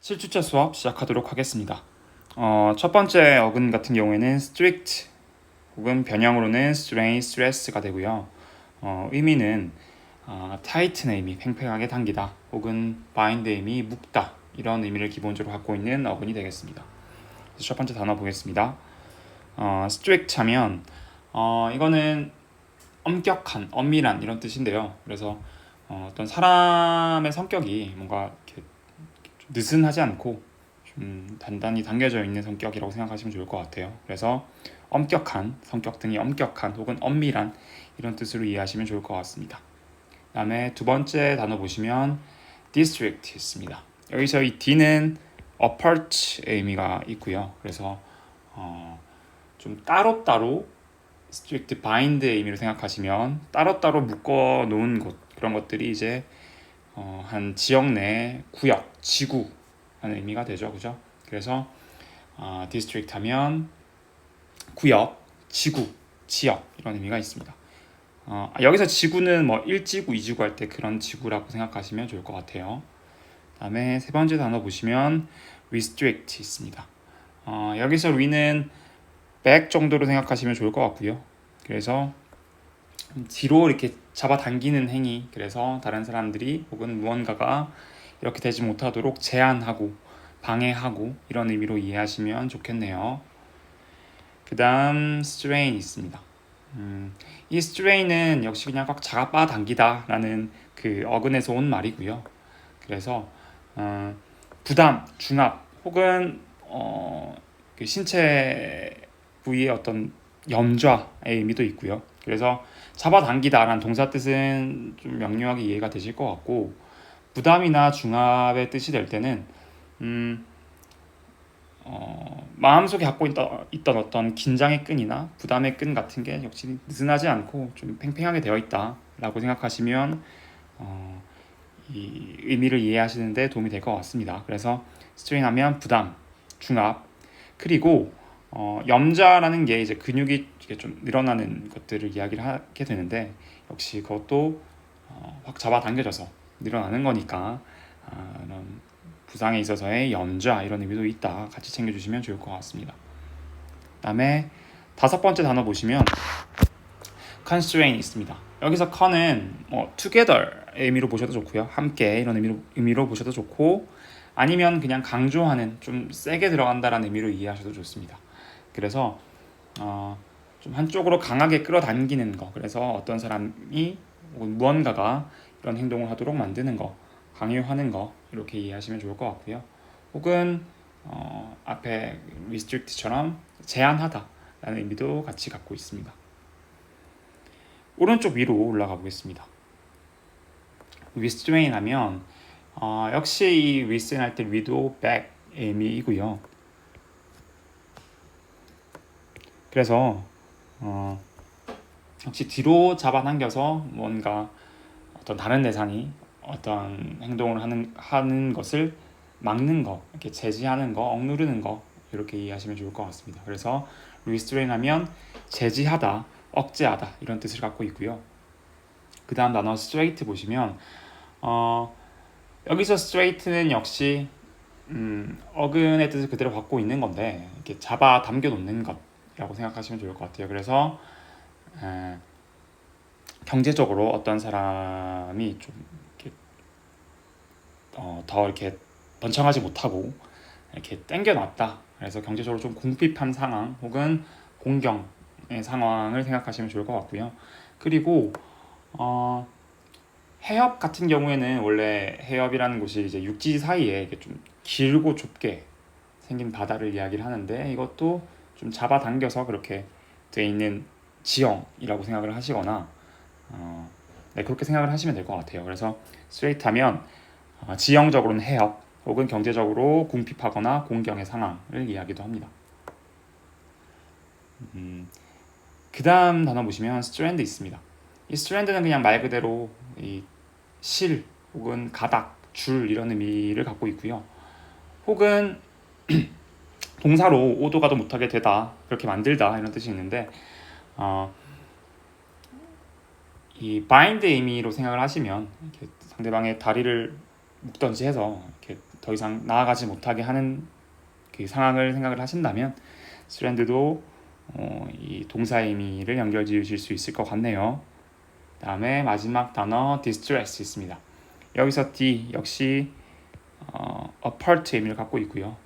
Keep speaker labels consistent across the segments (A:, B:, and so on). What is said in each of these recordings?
A: 실주차 수업 시작하도록 하겠습니다. 첫 번째 어근 같은 경우에는 strict 혹은 변형으로는 strain, stress가 되고요. 의미는 tight의 의미, 팽팽하게 당기다 혹은 bind의 의미, 묶다 이런 의미를 기본적으로 갖고 있는 어근이 되겠습니다. 첫 번째 단어 보겠습니다. strict 하면 이거는 엄격한, 엄밀한 이런 뜻인데요. 그래서 어떤 사람의 성격이 뭔가 이렇게 느슨하지 않고 좀 단단히 당겨져 있는 성격이라고 생각하시면 좋을 것 같아요. 그래서 엄격한, 성격 등이 엄격한 혹은 엄밀한 이런 뜻으로 이해하시면 좋을 것 같습니다. 그 다음에 두 번째 단어 보시면 district 있습니다. 여기서 이 D는 apart의 의미가 있고요. 그래서 좀 따로따로 strict bind의 의미로 생각하시면 따로따로 묶어 놓은 것, 그런 것들이 이제 한 지역 내 구역, 지구 하는 의미가 되죠, 그죠? 그래서 district 하면 구역, 지구, 지역 이런 의미가 있습니다. 여기서 지구는 뭐 1지구, 2지구 할 때 그런 지구라고 생각하시면 좋을 것 같아요. 다음에 세 번째 단어 보시면 restrict 있습니다. 여기서 re는 back 정도로 생각하시면 좋을 것 같고요. 그래서 뒤로 이렇게 잡아당기는 행위, 그래서 다른 사람들이 혹은 무언가가 이렇게 되지 못하도록 제한하고 방해하고 이런 의미로 이해하시면 좋겠네요. 그 다음 strain 있습니다. 이 strain은 역시 그냥 꽉 잡아당기다 라는 그 어근에서 온 말이고요. 그래서 부담, 중압 혹은 그 신체 부위의 어떤 염좌의 의미도 있고요. 그래서 잡아당기다라는 동사 뜻은 좀 명료하게 이해가 되실 것 같고, 부담이나 중압의 뜻이 될 때는 마음속에 갖고 있던 어떤 긴장의 끈이나 부담의 끈 같은 게 역시 느슨하지 않고 좀 팽팽하게 되어 있다라고 생각하시면 이 의미를 이해하시는데 도움이 될 것 같습니다. 그래서 스트레인하면 부담, 중압, 그리고 염자라는 게 이제 근육이 좀 늘어나는 것들을 이야기를 하게 되는데, 역시 그것도 확 잡아당겨져서 늘어나는 거니까 이런 부상에 있어서의 염자 이런 의미도 있다. 같이 챙겨주시면 좋을 것 같습니다. 그다음에 다섯 번째 단어 보시면 constraint 있습니다. 여기서 con은 together의 의미로 보셔도 좋고요. 함께 이런 의미로 보셔도 좋고, 아니면 그냥 강조하는, 좀 세게 들어간다라는 의미로 이해하셔도 좋습니다. 그래서 좀 한쪽으로 강하게 끌어당기는 거, 그래서 어떤 사람이 혹은 무언가가 이런 행동을 하도록 만드는 거, 강요하는 거 이렇게 이해하시면 좋을 것 같고요. 혹은 앞에 restrict처럼 제한하다라는 의미도 같이 갖고 있습니다. 오른쪽 위로 올라가 보겠습니다. restrain 하면 역시 이 restrain 할 때 re도 back의 의미이고요. 그래서 역시 뒤로 잡아당겨서 뭔가 어떤 다른 대상이 어떤 행동을 하는 것을 막는 거, 이렇게 제지하는 거, 억누르는 거 이렇게 이해하시면 좋을 것 같습니다. 그래서 restrain 하면 제지하다, 억제하다 이런 뜻을 갖고 있고요. 그 다음 단어 straight 보시면 여기서 straight는 역시 어근의 뜻을 그대로 갖고 있는 건데, 이렇게 잡아 당겨 놓는 것이라고 생각하시면 좋을 것 같아요. 그래서 경제적으로 어떤 사람이 좀 이렇게 더 이렇게 번창하지 못하고 이렇게 당겨놨다. 그래서 경제적으로 좀 궁핍한 상황 혹은 공경의 상황을 생각하시면 좋을 것 같고요. 그리고 해협 같은 경우에는 원래 해협이라는 곳이 이제 육지 사이에 이렇게 좀 길고 좁게 생긴 바다를 이야기를 하는데, 이것도 좀 잡아당겨서 그렇게 돼 있는 지형이라고 생각을 하시거나 네, 그렇게 생각을 하시면 될 것 같아요. 그래서 스트레이트하면 지형적으로는 해협 혹은 경제적으로 궁핍하거나 공경의 상황을 이야기도 합니다. 그 다음 단어 보시면 strand 있습니다. 이 strand는 그냥 말 그대로 이 실 혹은 가닥, 줄 이런 의미를 갖고 있고요. 혹은 동사로 오도 가도 못하게 되다, 그렇게 만들다 이런 뜻이 있는데, 이 bind 의미로 생각을 하시면 이렇게 상대방의 다리를 묶던지 해서 이렇게 더 이상 나아가지 못하게 하는 그 상황을 생각을 하신다면 strand도 이 동사의 의미를 연결 지으실 수 있을 것 같네요. 다음에 마지막 단어 distress 있습니다. 여기서 D 역시 apart 의미를 갖고 있고요.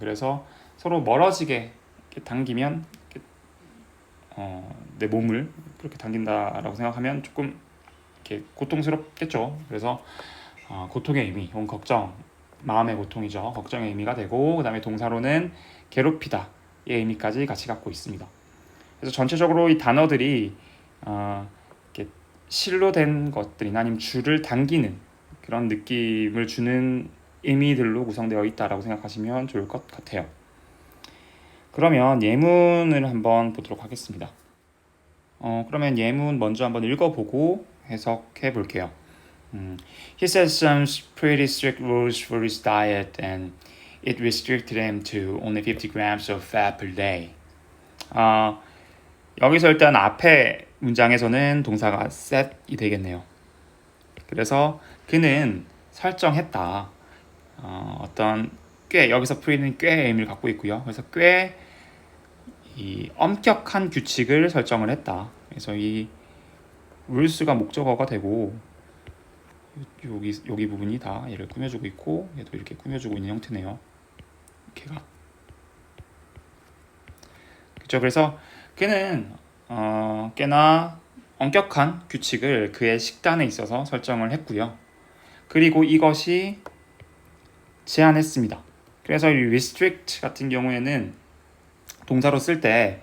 A: 그래서 서로 멀어지게 당기면 내 몸을 그렇게 당긴다라고 생각하면 조금 이렇게 고통스럽겠죠. 그래서 고통의 의미, 혹은 걱정, 마음의 고통이죠. 걱정의 의미가 되고, 그 다음에 동사로는 괴롭히다의 의미까지 같이 갖고 있습니다. 그래서 전체적으로 이 단어들이 이렇게 실로 된 것들이나 아니면 줄을 당기는 그런 느낌을 주는 의미들로 구성되어 있다라고 생각하시면 좋을 것 같아요. 그러면 예문을 한번 보도록 하겠습니다. 그러면 예문 먼저 한번 읽어보고 해석해 볼게요. He set some pretty strict rules for his diet and it restricted him to only 50 grams of fat per day. 여기서 일단 앞에 문장에서는 동사가 set이 되겠네요. 그래서 그는 설정했다. 어떤 꽤, 여기서 pretty는 꽤의 의미를 갖고 있고요. 그래서 꽤 이 엄격한 규칙을 설정을 했다. 그래서 이 rules가 목적어가 되고 여기 부분이 다 얘를 꾸며주고 있고 얘도 이렇게 꾸며주고 있는 형태네요. 걔가 그렇죠. 그래서 그는 꽤나 엄격한 규칙을 그의 식단에 있어서 설정을 했고요. 그리고 이것이 제한했습니다. 그래서 이 restrict 같은 경우에는 동사로 쓸 때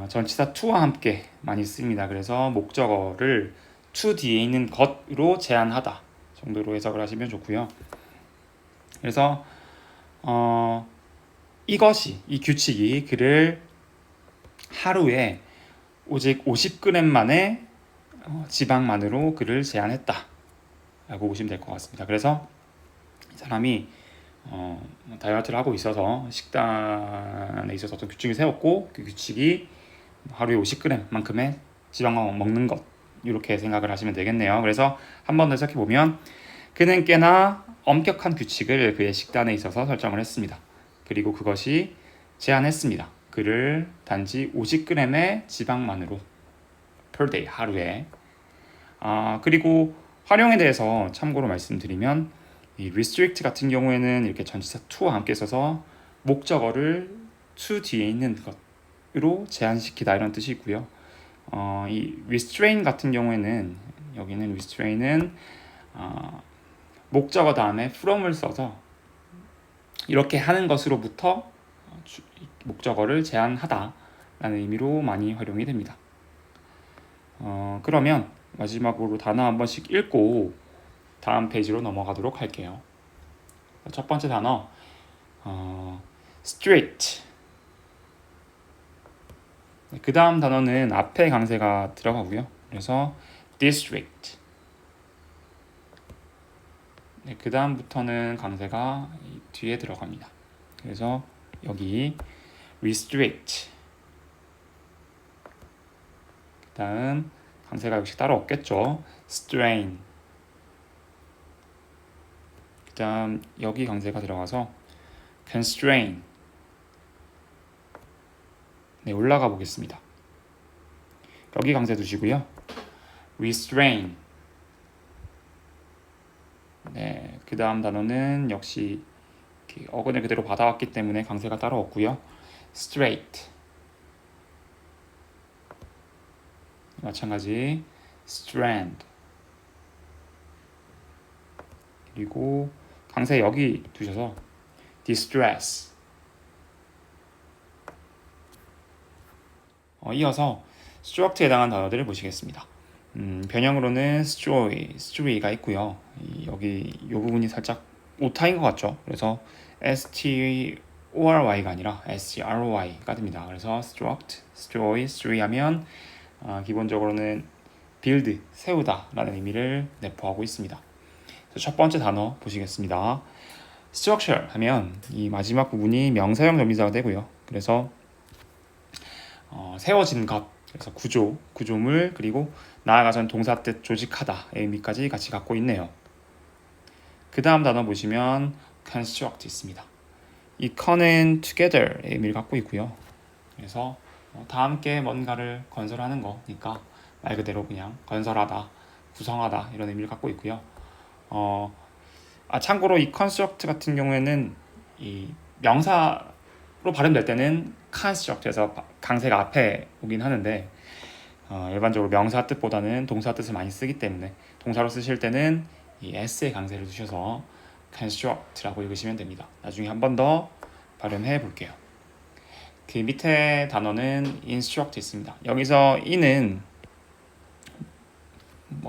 A: 전치사 to와 함께 많이 씁니다. 그래서 목적어를 to 뒤에 있는 것으로 제한하다 정도로 해석을 하시면 좋고요. 그래서 이 규칙이 그를 하루에 오직 50g만의 지방만으로 그를 제한했다 라고 보시면 될 것 같습니다. 그래서 이 사람이 다이어트를 하고 있어서 식단에 있어서 어떤 규칙을 세웠고 그 규칙이 하루에 50g만큼의 지방만 먹는 것 이렇게 생각을 하시면 되겠네요. 그래서 한 번 더 해석해 보면 그는 꽤나 엄격한 규칙을 그의 식단에 있어서 설정을 했습니다. 그리고 그것이 제한했습니다. 그를 단지 50g의 지방만으로 per day 하루에 그리고 활용에 대해서 참고로 말씀드리면 이 restrict 같은 경우에는 이렇게 전치사 to와 함께 써서 목적어를 to 뒤에 있는 것으로 제한시키다 이런 뜻이 있고요. 이 restrain 같은 경우에는 여기는 restrain은 목적어 다음에 from을 써서 이렇게 하는 것으로부터 목적어를 제한하다 라는 의미로 많이 활용이 됩니다. 그러면 마지막으로 단어 한 번씩 읽고 다음 페이지로 넘어가도록 할게요. 첫 번째 단어 strict. 그 다음 단어는 앞에 강세가 들어가고요. 그래서 district. 그 다음부터는 강세가 뒤에 들어갑니다. 그래서 여기 restrict. 그 다음 강세가 역시 따로 없겠죠. strain. 그 다음 여기 강세가 들어가서 constrain. 올라가 보겠습니다. 여기 강세 두시고요. restrain. 그 다음 단어는 역시 어근을 그대로 받아왔기 때문에 강세가 따로 없고요. straight. 마찬가지 strand. 그리고 강세 여기 두셔서 distress. 이어서 struct에 해당한 단어들을 보시겠습니다. 변형으로는 straw가 있고요. 여기 이 부분이 살짝 오타인 것 같죠. 그래서 STORY가 아니라 SCROY가 됩니다. 그래서 struct, straw 하면 기본적으로는 build, 세우다 라는 의미를 내포하고 있습니다. 첫 번째 단어 보시겠습니다. structure 하면 이 마지막 부분이 명사형 전미사가 되고요. 그래서 세워진 것, 그래서 구조물, 그리고 나아가선 동사 뜻 조직하다의 의미까지 같이 갖고 있네요. 그 그 다음 단어 보시면 construct 있습니다. 이 con은 together의 의미를 갖고 있고요. 그래서 다 함께 뭔가를 건설하는 거니까 말 그대로 그냥 건설하다, 구성하다 이런 의미를 갖고 있고요. 참고로 이 construct 같은 경우에는 이 명사로 발음될 때는 construct에서 강세가 앞에 오긴 하는데 일반적으로 명사 뜻보다는 동사 뜻을 많이 쓰기 때문에 동사로 쓰실 때는 이 s의 강세를 두셔서 construct라고 읽으시면 됩니다. 나중에 한 번 더 발음해 볼게요. 그 밑에 단어는 instruct 있습니다. 여기서 in은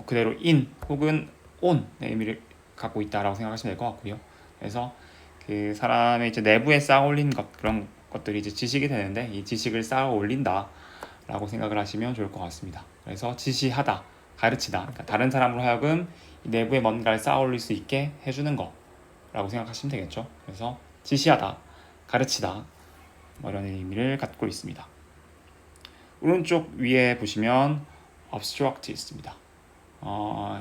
A: 그대로 in 혹은 on의 의미를 갖고 있다라고 생각하시면 될 것 같고요. 그래서 그 사람의 이제 내부에 쌓아 올린 그런 것들이 이제 지식이 되는데 이 지식을 쌓아 올린다라고 생각을 하시면 좋을 것 같습니다. 그래서 지시하다, 가르치다, 그러니까 다른 사람으로 하여금 내부에 뭔가를 쌓아 올릴 수 있게 해주는 거라고 생각하시면 되겠죠. 그래서 지시하다, 가르치다 이런 의미를 갖고 있습니다. 오른쪽 위에 보시면 obstruct 있습니다.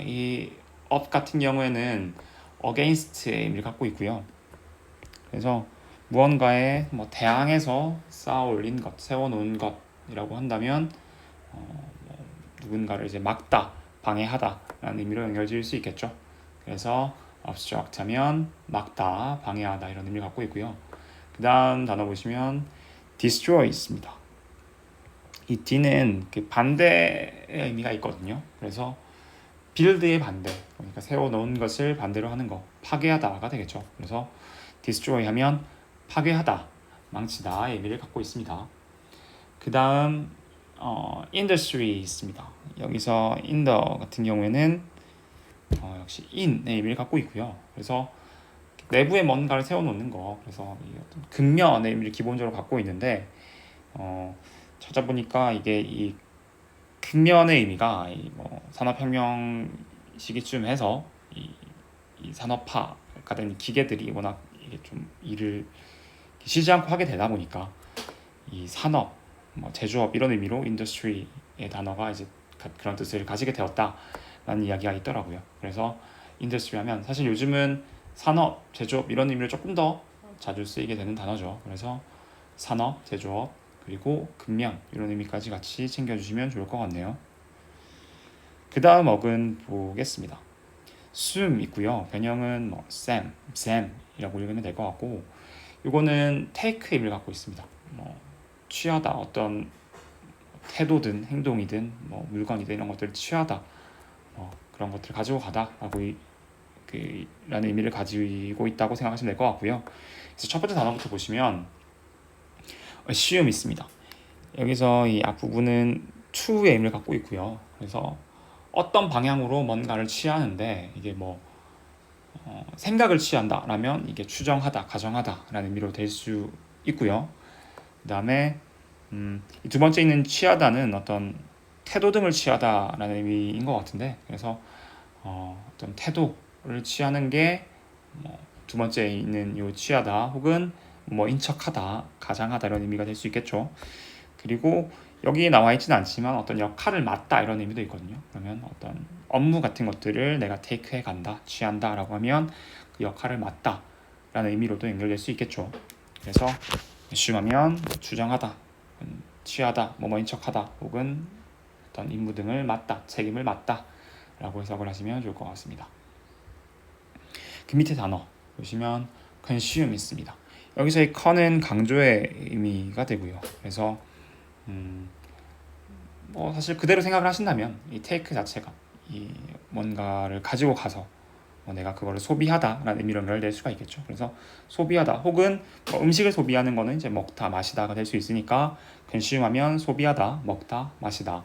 A: 이 up 같은 경우에는 against의 의미를 갖고 있고요. 그래서 무언가에 대항해서 쌓아 올린 것, 세워놓은 것이라고 한다면 누군가를 이제 막다, 방해하다라는 의미로 연결지을 수 있겠죠. 그래서 obstruct 하면 막다, 방해하다 이런 의미를 갖고 있고요. 그 다음 단어 보시면 destroy 있습니다. 이 D는 그 반대의 의미가 있거든요. 그래서 build의 반대, 그러니까 세워놓은 것을 반대로 하는 거, 파괴하다가 되겠죠. 그래서 destroy 하면 파괴하다, 망치다의 의미를 갖고 있습니다. 그 다음 industry 있습니다. 여기서 in the 같은 경우에는 역시 in의 의미를 갖고 있고요. 그래서 내부에 뭔가를 세워놓는 거, 그래서 어떤 근면의 의미를 기본적으로 갖고 있는데 찾아보니까 이게 이 근면의 의미가 산업혁명 시기쯤 해서 이 산업화가 된 기계들이 워낙 이게 좀 일을 쉬지 않고 하게 되다 보니까 이 산업, 제조업 이런 의미로 인더스트리의 단어가 이제 그런 뜻을 가지게 되었다라는 이야기가 있더라고요. 그래서 인더스트리 하면 사실 요즘은 산업, 제조업 이런 의미를 조금 더 자주 쓰이게 되는 단어죠. 그래서 산업, 제조업 그리고 근면 이런 의미까지 같이 챙겨주시면 좋을 것 같네요. 그 다음 어근 보겠습니다. 숨 있고요. 변형은 Sam이라고 읽으면 될 것 같고 이거는 take 의미를 갖고 있습니다. 취하다, 어떤 태도든 행동이든 물건이든 이런 것들을 취하다, 그런 것들을 가지고 가다라고 라는 의미를 가지고 있다고 생각하시면 될 것 같고요. 그래서 첫 번째 단어부터 보시면 assume 있습니다. 여기서 이 앞부분은 to의 의미를 갖고 있고요. 그래서 어떤 방향으로 뭔가를 취하는데 이게 생각을 취한다라면 이게 추정하다, 가정하다라는 의미로 될 수 있고요. 그 다음에 두 번째 있는 취하다는 어떤 태도 등을 취하다라는 의미인 것 같은데 그래서 어떤 태도를 취하는 게 두 번째 있는 요 취하다 혹은 인척하다, 가장하다 이런 의미가 될 수 있겠죠. 그리고 여기 나와 있지는 않지만 어떤 역할을 맡다 이런 의미도 있거든요. 그러면 어떤 업무 같은 것들을 내가 테이크해 간다, 취한다 라고 하면 그 역할을 맡다 라는 의미로도 연결될 수 있겠죠. 그래서 assume하면 추정하다, 취하다, 인척하다 혹은 어떤 임무 등을 맡다, 책임을 맡다 라고 해석을 하시면 좋을 것 같습니다. 그 밑에 단어 보시면 consume 있습니다. 여기서 이 con은 강조의 의미가 되고요. 그래서 사실 그대로 생각을 하신다면 이 take 자체가 이 뭔가를 가지고 가서 내가 그거를 소비하다라는 의미로 연결될 수가 있겠죠. 그래서 소비하다 혹은 음식을 소비하는 거는 이제 먹다, 마시다가 될 수 있으니까 consume하면 소비하다, 먹다, 마시다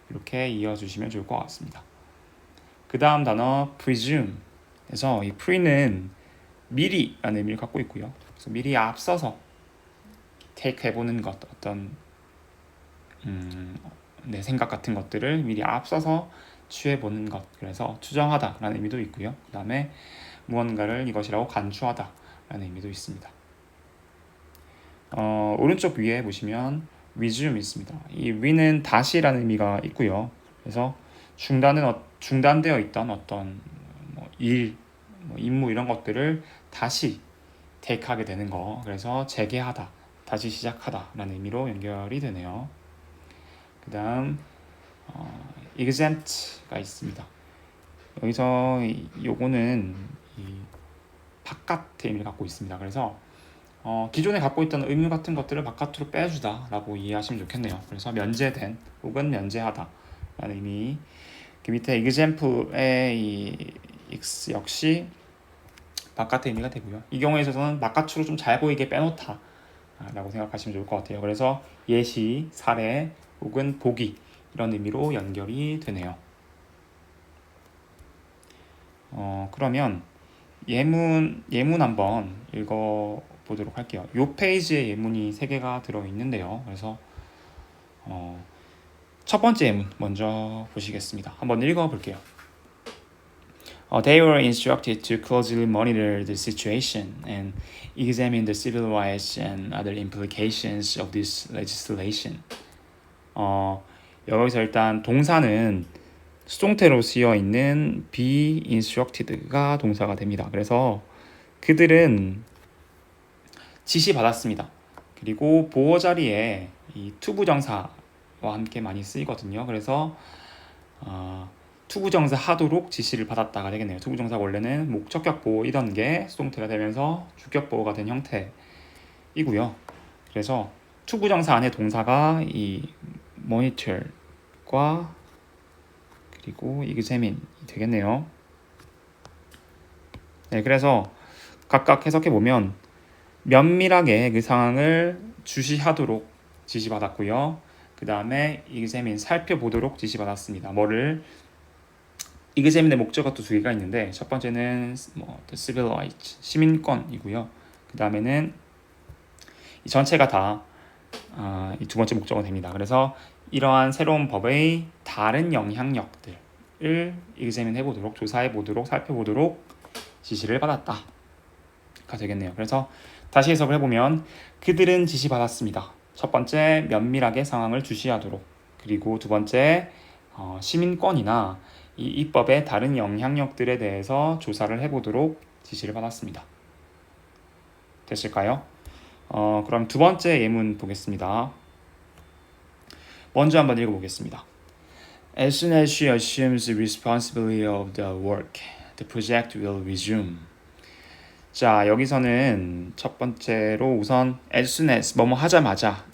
A: 이렇게 이어주시면 좋을 것 같습니다. 그 다음 단어 presume. 그래서 이 pre는 미리라는 의미를 갖고 있고요. 그래서 미리 앞서서 take 해보는 것, 어떤 내 생각 같은 것들을 미리 앞서서 취해보는 것, 그래서 추정하다라는 의미도 있고요. 그 다음에 무언가를 이것이라고 간주하다라는 의미도 있습니다. 오른쪽 위에 보시면 resume 있습니다. 이 re는 다시라는 의미가 있고요. 그래서 중단되어 있던 어떤 일 뭐 임무 이런 것들을 다시 테이크하게 되는 거. 그래서 재개하다, 다시 시작하다라는 의미로 연결이 되네요. 그 다음 exempt가 있습니다. 여기서 요거는 이 바깥의 의미를 갖고 있습니다. 그래서 기존에 갖고 있던 의무 같은 것들을 바깥으로 빼주다 라고 이해하시면 좋겠네요. 그래서 면제된 혹은 면제하다 라는 의미. 그 밑에 example의 이 x 역시 바깥의 의미가 되고요. 이 경우에 있어서는 바깥으로 좀 잘 보이게 빼놓다 라고 생각하시면 좋을 것 같아요. 그래서 예시, 사례 혹은 보기 이런 의미로 연결이 되네요. 그러면 예문 한번 읽어보도록 할게요. 이 페이지에 예문이 3개가 들어있는데요. 그래서 첫 번째 예문 먼저 보시겠습니다. 한번 읽어볼게요. They were instructed to closely monitor the situation and examine the civil rights and other implications of this legislation. 여기서 일단 동사는 수동태로 쓰여 있는 be instructed가 동사가 됩니다. 그래서 그들은 지시받았습니다. 그리고 보호 자리에 이 투부정사와 함께 많이 쓰이거든요. 그래서 투부정사 하도록 지시를 받았다가 되겠네요. 투부정사 원래는 목적격 보호이던 게 수동태가 되면서 주격 보호가 된 형태이고요. 그래서 투부정사 안에 동사가 이 monitor과 그리고 examine이 되겠네요. 네, 그래서 각각 해석해 보면 면밀하게 그 상황을 주시하도록 지시받았고요. 그 다음에 examine 살펴보도록 지시받았습니다. 뭐를 examine의 목적어가 또 2개가 있는데 첫 번째는 the civil rights 시민권이고요. 그 다음에는 이 전체가 다 이 두 번째 목적어가 됩니다. 그래서 이러한 새로운 법의 다른 영향력들을 examine 해보도록, 조사해보도록, 살펴보도록 지시를 받았다가 되겠네요. 그래서 다시 해석을 해보면 그들은 지시받았습니다. 첫 번째, 면밀하게 상황을 주시하도록. 그리고 두 번째, 시민권이나 이 입법의 다른 영향력들에 대해서 조사를 해보도록 지시를 받았습니다. 됐을까요? 그럼 두 번째 예문 보겠습니다. 먼저 한번 읽어보겠습니다. As soon as she assumes the responsibility of the work, the project will resume. 자, 여기서는 첫 번째로 우선 as soon as 뭐뭐 하자마자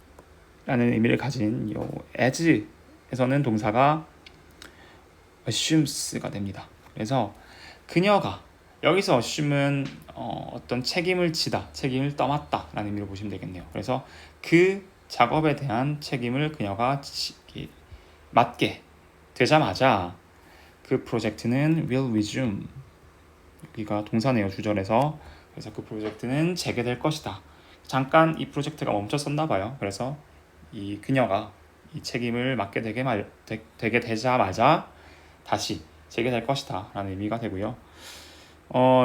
A: 라는 의미를 가진 요 as에서는 동사가 assumes가 됩니다. 그래서 그녀가 여기서 assume은 어떤 책임을 지다, 책임을 떠맡다 라는 의미로 보시면 되겠네요. 그래서 그 작업에 대한 책임을 그녀가 맡게 되자마자 그 프로젝트는 will resume, 여기가 동사네요, 주절에서. 그래서 그 프로젝트는 재개될 것이다. 잠깐 이 프로젝트가 멈췄었나 봐요. 그래서 이 그녀가 이 책임을 맡게 되게 되자마자 다시 재개될 것이다 라는 의미가 되고요.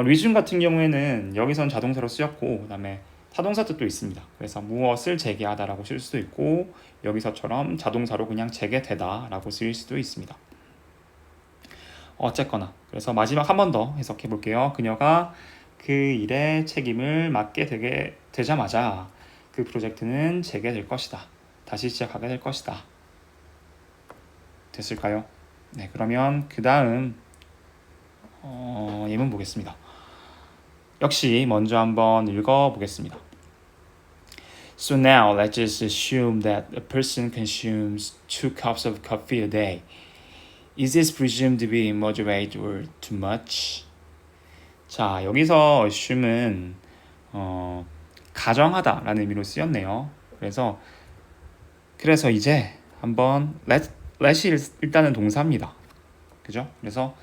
A: resume 같은 경우에는 여기선 자동사로 쓰였고, 그 다음에 타동사 뜻도 있습니다. 그래서 무엇을 재개하다라고 쓸 수도 있고, 여기서처럼 자동사로 그냥 재개되다라고 쓰일 수도 있습니다. 어쨌거나 그래서 마지막 한 번 더 해석해 볼게요. 그녀가 그 일에 책임을 맡게 되자마자 그 프로젝트는 재개될 것이다. 다시 시작하게 될 것이다. 됐을까요? 네, 그러면 그 다음 예문 보겠습니다. 역시 먼저 한번 읽어보겠습니다. So now let's just assume that a person consumes 2 cups of coffee a day. Is this presumed to be moderate or too much? 자, 여기서 assume은 가정하다라는 의미로 쓰였네요. 그래서 이제 한번 let이 일단은 동사입니다. 그죠? 그래서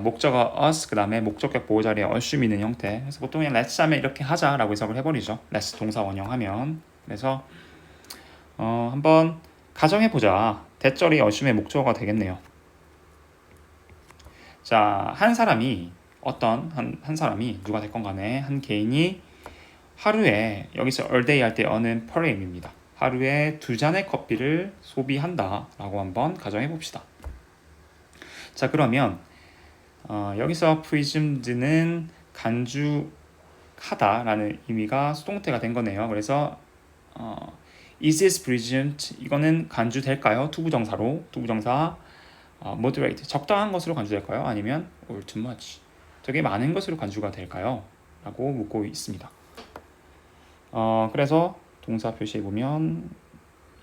A: 목적어 us 그 다음에 목적격 보호 자리에 assume 있는 형태. 그래서 보통 그냥 let's 하면 이렇게 하자라고 해석을 해버리죠. let's 동사 원형하면. 그래서 한번 가정해 보자. 대절이 assume의 목적어가 되겠네요. 자, 한 사람이 한 사람이 누가 됐건 간에 한 개인이 하루에, 여기서 all day 할 때 어는 per am입니다. 하루에 2잔의 커피를 소비한다 라고 한번 가정해 봅시다. 자, 그러면 여기서 presured는 간주하다라는 의미가 수동태가 된 거네요. 그래서 is this presumed 이거는 간주될까요? 투부정사 moderate 적당한 것으로 간주될까요? 아니면 or too much 되게 많은 것으로 간주가 될까요? 라고 묻고 있습니다. 그래서 동사 표시에 보면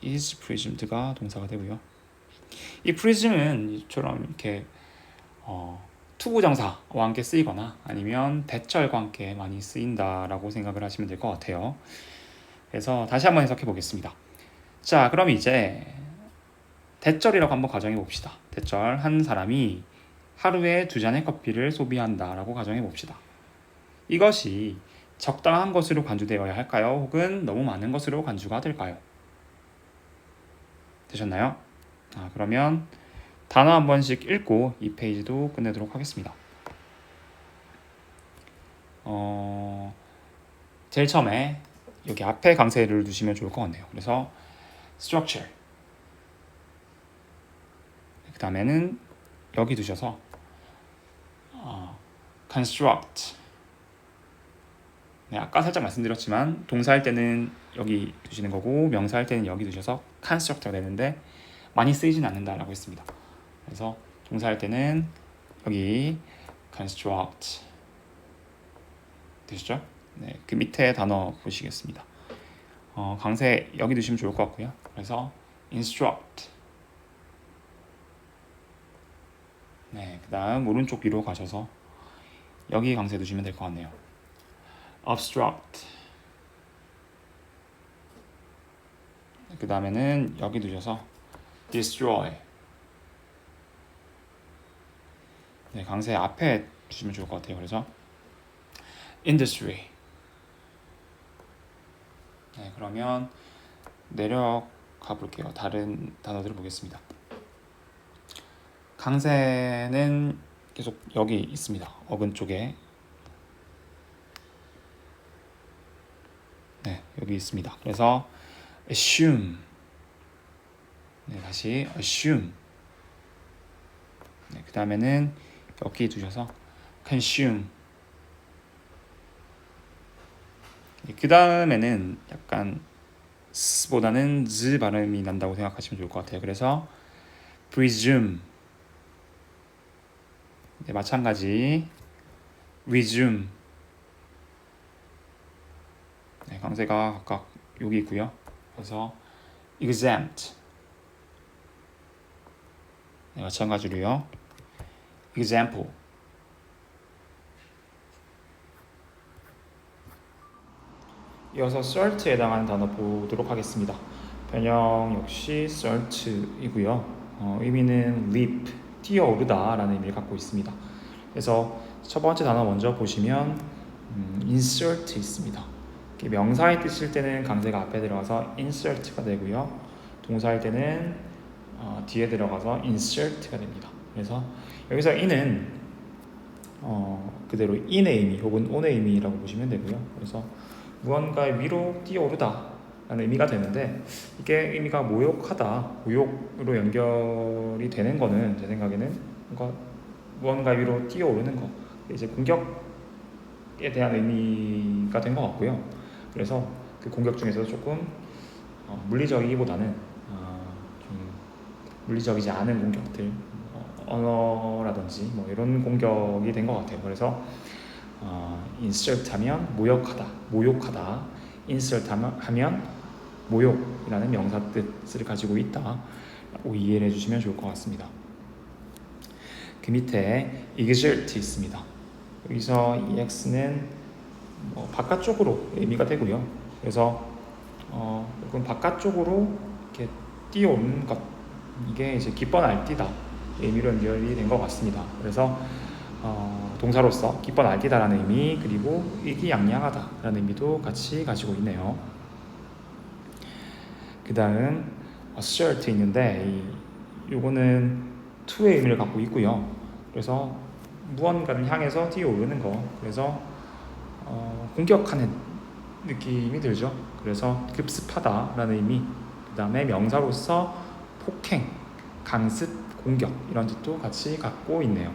A: is presumed가 동사가 되고요. 이 presum은 이처럼 이렇게 투부정사와 함께 쓰이거나 아니면 대절과 함께 많이 쓰인다라고 생각을 하시면 될 것 같아요. 그래서 다시 한번 해석해 보겠습니다. 자, 그럼 이제 대절이라고 한번 가정해 봅시다. 대절, 한 사람이 하루에 2잔의 커피를 소비한다라고 가정해 봅시다. 이것이 적당한 것으로 간주되어야 할까요? 혹은 너무 많은 것으로 간주가 될까요? 되셨나요? 그러면 단어 한 번씩 읽고 이 페이지도 끝내도록 하겠습니다. 제일 처음에 여기 앞에 강세를 두시면 좋을 것 같네요. 그래서 structure 그 다음에는 여기 두셔서 construct 네, 아까 살짝 말씀드렸지만 동사할 때는 여기 두시는 거고 명사할 때는 여기 두셔서 construct가 되는데 많이 쓰이진 않는다라고 했습니다. 그래서 동사할 때는 여기 construct 되시죠? 네, 그 밑에 단어 보시겠습니다. 강세 여기 두시면 좋을 것 같고요. 그래서 instruct 네, 그 다음 오른쪽 위로 가셔서 여기 강세 두시면 될 것 같네요. obstruct 그 다음에는 여기 두셔서 destroy 네, 강세 앞에 두시면 좋을 것 같아요. 그래서 industry 네, 그러면 내려가 볼게요. 다른 단어들을 보겠습니다. 강세는 계속 여기 있습니다. 어근 쪽에 네, 여기 있습니다. 그래서 assume 네, 다시 assume 네, 그 다음에는 여기 두셔서 consume 네, 그 다음에는 약간 s보다는 z 발음이 난다고 생각하시면 좋을 것 같아요. 그래서 presume 네, 마찬가지 resume 네, 강세가 각각 여기 있고요. 그래서 exempt 네, 마찬가지로요. example 이어서 cert에 해당하는 단어 보도록 하겠습니다. 변형 역시 cert이고요. 의미는 leap, 뛰어오르다 라는 의미를 갖고 있습니다. 그래서 첫 번째 단어 먼저 보시면 insert 있습니다. 명사의 뜻일 때는 강세가 앞에 들어가서 insert가 되고요. 동사일 때는 뒤에 들어가서 insert가 됩니다. 그래서 여기서 in은 그대로 in의 의미 혹은 on의 의미라고 보시면 되고요. 그래서 무언가 위로 뛰어오르다 라는 의미가 되는데 이게 의미가 모욕하다, 모욕으로 연결이 되는 거는 제 생각에는 무언가 위로 뛰어오르는 거 이제 공격에 대한 의미가 된 것 같고요. 그래서 그 공격 중에서 조금 물리적이기보다는 좀 물리적이지 않은 공격들 언어라든지 뭐 이런 공격이 된 것 같아요. 그래서 insert 하면 모욕하다 insert 하면 모욕이라는 명사 뜻을 가지고 있다 라고 이해를 해주시면 좋을 것 같습니다. 그 밑에 exert 있습니다. 여기서 ex는 바깥쪽으로 의미가 되고요. 그래서 이건 바깥쪽으로 이렇게 뛰어오는 것 이게 이제 기뻐 날뛰다 의미로 연결이 된 것 같습니다. 그래서 동사로서 기뻐 날뛰다라는 의미 그리고 의기양양하다라는 의미도 같이 가지고 있네요. 그 다음 assert 있는데 요거는 to의 의미를 갖고 있고요. 그래서 무언가를 향해서 뛰어오르는 거 그래서 공격하는 느낌이 들죠. 그래서 급습하다라는 의미 그 다음에 명사로서 폭행, 강습, 공격 이런 뜻도 같이 갖고 있네요.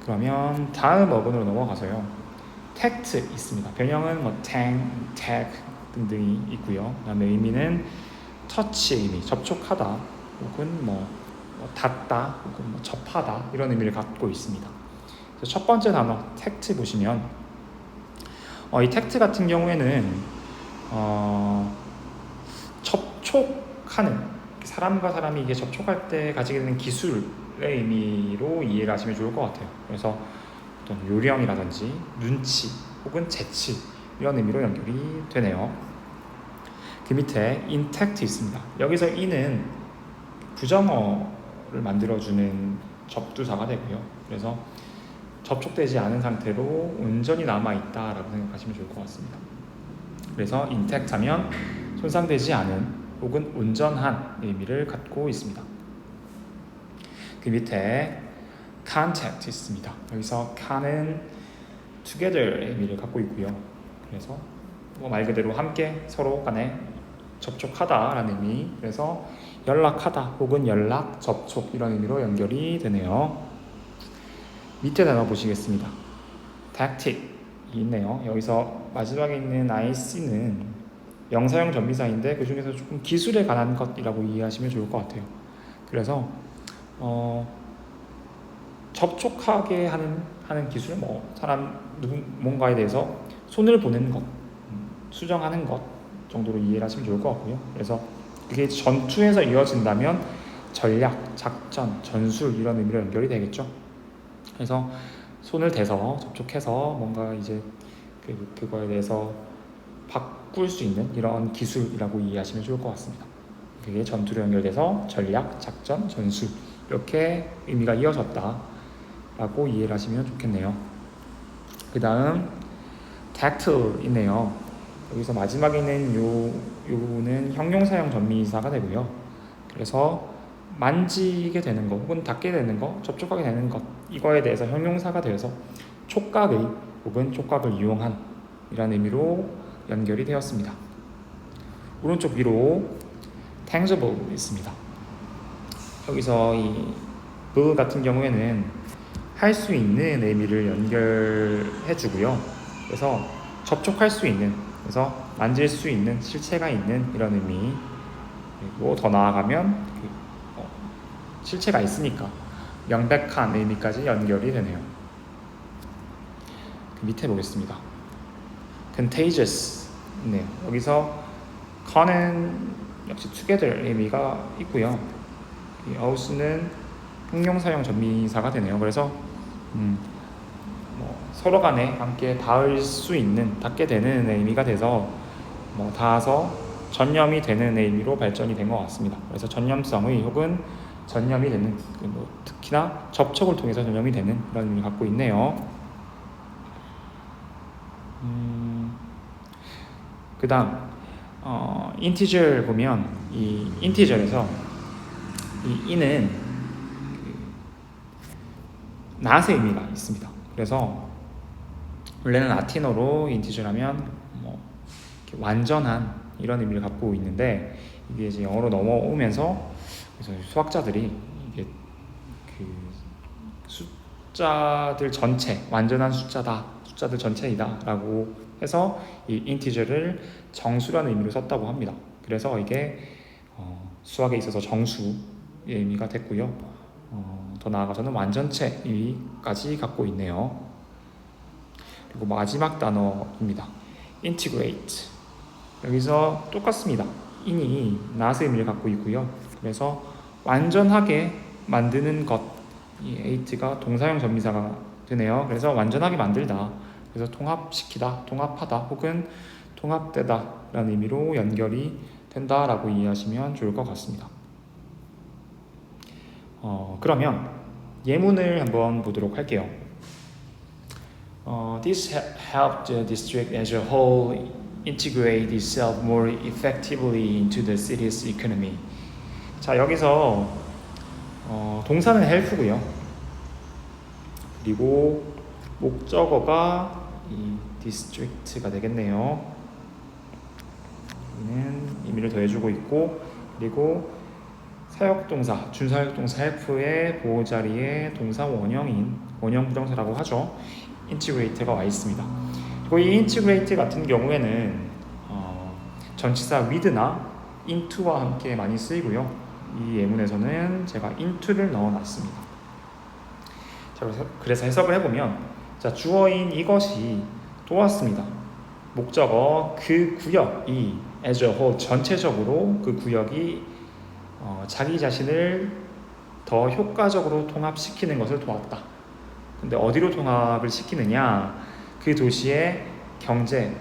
A: 그러면 다음 어근으로 넘어가서요. tact 있습니다. 변형은 뭐 tang, tag 등등이 있고요. 그다음에 의미는 touch의 의미, 접촉하다 혹은 뭐 닿다 혹은 뭐 접하다 이런 의미를 갖고 있습니다. 그래서 첫 번째 단어 tact 보시면 이 tact 같은 경우에는 접촉하는 사람과 사람이 이게 접촉할 때 가지게 되는 기술의 의미로 이해를 하시면 좋을 것 같아요. 그래서 어떤 요령이라든지 눈치 혹은 재치 이런 의미로 연결이 되네요. 그 밑에 intact 있습니다. 여기서 in은 부정어를 만들어주는 접두사가 되고요. 그래서 접촉되지 않은 상태로 온전히 남아있다라고 생각하시면 좋을 것 같습니다. 그래서 intact 하면 손상되지 않은 혹은 온전한 의미를 갖고 있습니다. 그 밑에 contact 있습니다. 여기서 con은 together의 의미를 갖고 있고요. 그래서 말 그대로 함께 서로 간에 접촉하다라는 의미, 그래서 연락하다 혹은 연락, 접촉 이런 의미로 연결이 되네요. 밑에 단어 보시겠습니다. tactic이 있네요. 여기서 마지막에 있는 IC는 명사형 전미사인데 그 중에서 조금 기술에 관한 것이라고 이해하시면 좋을 것 같아요. 그래서 접촉하게 하는 기술, 사람 뭔가에 대해서 손을 보는 것, 수정하는 것 정도로 이해를 하시면 좋을 것 같고요. 그래서 그게 전투에서 이어진다면 전략, 작전, 전술 이런 의미로 연결이 되겠죠. 그래서 손을 대서 접촉해서 뭔가 이제 그거에 대해서 바꿀 수 있는 이런 기술이라고 이해하시면 좋을 것 같습니다. 그게 전투로 연결돼서 전략, 작전, 전술 이렇게 의미가 이어졌다라고 이해를 하시면 좋겠네요. 그 다음 tactile 있네요. 여기서 마지막에 있는 요는 형용사형 전미사가 되고요. 그래서 만지게 되는 것 혹은 닿게 되는 것, 접촉하게 되는 것 이거에 대해서 형용사가 되어서 촉각의 혹은 촉각을 이용한 이라는 의미로 연결이 되었습니다. 오른쪽 위로 tangible 있습니다. 여기서 이 부 같은 경우에는 할 수 있는 의미를 연결해 주고요. 그래서 접촉할 수 있는, 그래서 만질 수 있는, 실체가 있는 이런 의미. 그리고 더 나아가면 실체가 있으니까 명백한 의미까지 연결이 되네요. 그 밑에 보겠습니다. contagious 네요. 여기서 con은 역시 together 의미가 있고요. 이 out는 형용사형 전미사가 되네요. 그래서 서로 간에 함께 닿을 수 있는, 닿게 되는 의미가 돼서 닿아서 전염이 되는 의미로 발전이 된 것 같습니다. 그래서 전염성의 혹은 전염이 되는, 특히나 접촉을 통해서 전염이 되는 그런 의미를 갖고 있네요. 그 다음 인티저 보면 이 인티저에서 이 in은 낫의 의미가 있습니다. 그래서 원래는 라틴어로 인티저라면 완전한 이런 의미를 갖고 있는데 이게 이제 영어로 넘어오면서 그래서 수학자들이 이게 그 숫자들 전체, 완전한 숫자다, 숫자들 전체이다라고 해서 이 인티저를 정수라는 의미로 썼다고 합니다. 그래서 이게 수학에 있어서 정수의 의미가 됐고요. 더 나아가서는 완전체 의미까지 갖고 있네요. 그리고 마지막 단어입니다. integrate. 여기서 똑같습니다. in이 not의 의미를 갖고 있고요. 그래서 완전하게 만드는 것, 이 ate가 동사형 전미사가 되네요. 그래서 완전하게 만들다, 그래서 통합시키다, 통합하다 혹은 통합되다 라는 의미로 연결이 된다라고 이해하시면 좋을 것 같습니다. 그러면 예문을 한번 보도록 할게요. This helped the district as a whole integrate itself more effectively into the city's economy. 자, 여기서 동사는 help고요. 그리고 목적어가 이 district가 되겠네요. 여기는 의미를 더해주고 있고, 그리고 사역동사, 준사역동사 help의 보호자리에 동사 원형인 원형 부정사라고 하죠. integrate가 와 있습니다. 그리고 이 integrate 같은 경우에는 전치사 with나 into와 함께 많이 쓰이고요. 이 예문에서는 제가 into를 넣어놨습니다. 자, 그래서 해석을 해보면, 자, 주어인 이것이 도왔습니다. 목적어 그 구역이 as a whole 전체적으로 그 구역이 자기 자신을 더 효과적으로 통합시키는 것을 도왔다. 근데 어디로 통합을 시키느냐? 그 도시의 경제에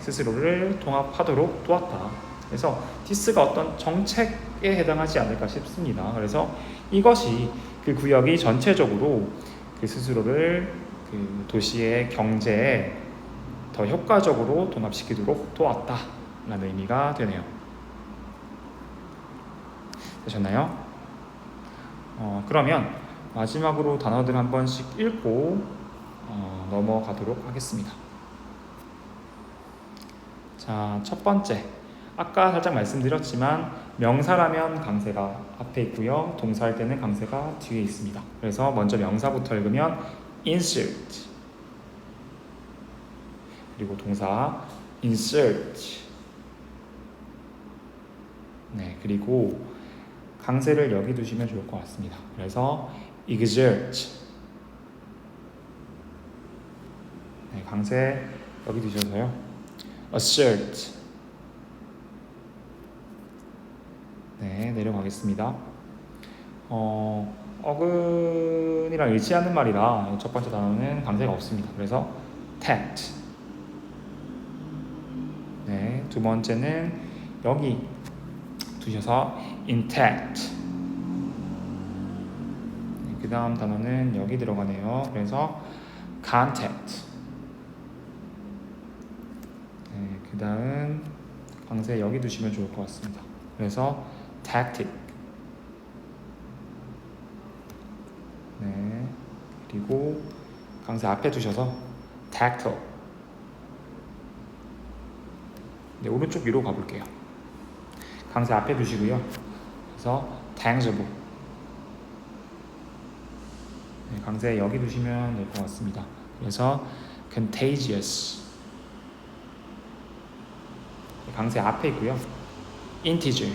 A: 스스로를 통합하도록 도왔다. 그래서 this가 어떤 정책에 해당하지 않을까 싶습니다. 그래서 이것이 그 구역이 전체적으로 그 스스로를 그 도시의 경제에 더 효과적으로 통합시키도록 도왔다 라는 의미가 되네요. 되셨나요? 그러면 마지막으로 단어들 한 번씩 읽고 넘어가도록 하겠습니다. 자, 첫 번째, 아까 살짝 말씀드렸지만 명사라면 강세가 앞에 있고요, 동사할 때는 강세가 뒤에 있습니다. 그래서 먼저 명사부터 읽으면 insert, 그리고 동사 insert, 네, 그리고 강세를 여기 두시면 좋을 것 같습니다. 그래서 exert, 네, 강세 여기 두셔서요. assert, 네, 내려가겠습니다. 어근이랑 일치하는 말이라 첫 번째 단어는 강세가 없습니다. 그래서 tact, 네, 두 번째는 여기 두셔서 intact, 네, 그 다음 단어는 여기 들어가네요. 그래서 contact, 네, 그 다음 강세 여기 두시면 좋을 것 같습니다. 그래서 tactic, 네, 그리고 강세 앞에 두셔서 tactile, 네, 오른쪽 위로 가볼게요. 강세 앞에 두시고요. 그래서 tangible, 네, 강세 여기 두시면 될 것 같습니다. 그래서 contagious, 네, 강세 앞에 있고요. integer,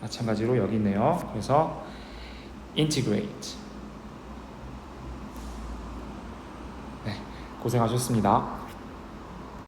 A: 마찬가지로 여기 있네요. 그래서 integrate. 네, 고생하셨습니다.